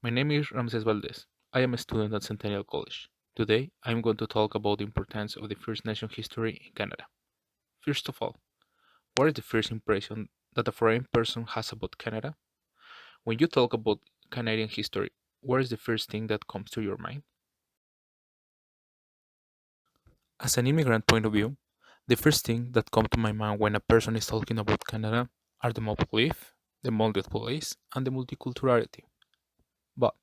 My name is Ramses Valdez. I am a student at Centennial College. Today, I am going to talk about the importance of the First Nation history in Canada. First of all, what is the first impression that a foreign person has about Canada? When you talk about Canadian history, what is the first thing that comes to your mind? As an immigrant point of view, the first thing that comes to my mind when a person is talking about Canada are the mob life, the molded police, and the multiculturality. But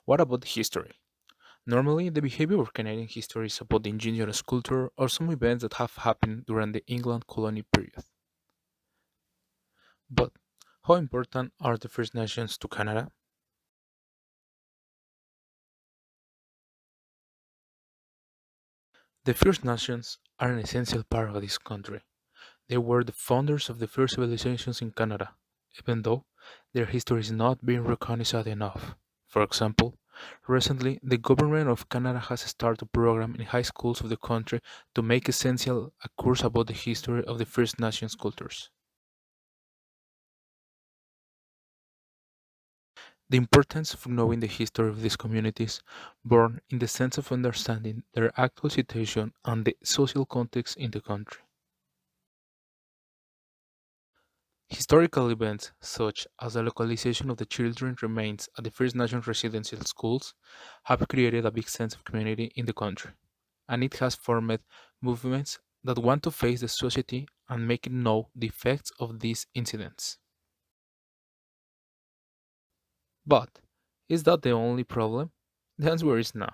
what about the history? Normally, the behavior of Canadian history is about the indigenous culture or some events that have happened during the England colony period. But how important are the First Nations to Canada? The First Nations are an essential part of this country. They were the founders of the first civilizations in Canada, even though their history is not being recognized enough. For example, recently the government of Canada has started a program in high schools of the country to make essential a course about the history of the First Nations cultures. The importance of knowing the history of these communities, born in the sense of understanding their actual situation and the social context in the country. Historical events such as the localization of the children remains at the First Nation residential schools have created a big sense of community in the country, and it has formed movements that want to face the society and make it know the effects of these incidents. But is that the only problem? The answer is no.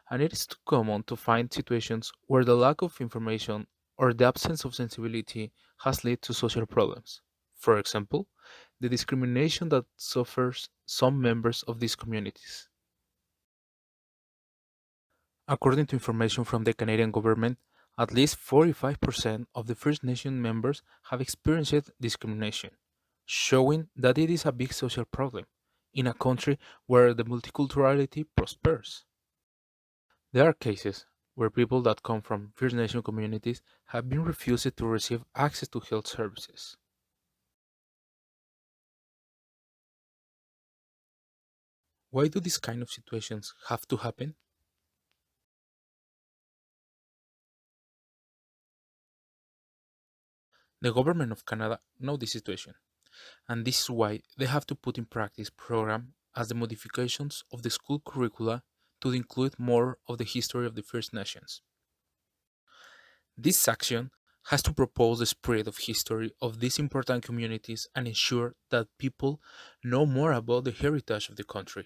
And it is too common to find situations where the lack of information or the absence of sensibility has led to social problems. For example, the discrimination that suffers some members of these communities. According to information from the Canadian government, at least 45% of the First Nation members have experienced discrimination, showing that it is a big social problem in a country where the multiculturality prospers. There are cases where people that come from First Nation communities have been refused to receive access to health services. Why do these kind of situations have to happen? The government of Canada know this situation, and this is why they have to put in practice program as the modifications of the school curricula to include more of the history of the First Nations. This action has to propose the spread of history of these important communities and ensure that people know more about the heritage of the country.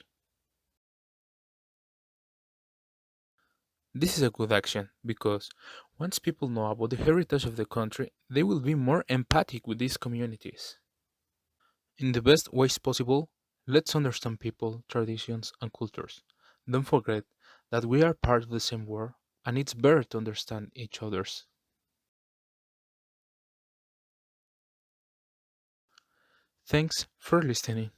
This is a good action because once people know about the heritage of the country, they will be more empathic with these communities. In the best ways possible, let's understand people, traditions, and cultures. Don't forget that we are part of the same world and it's better to understand each other's. Thanks for listening.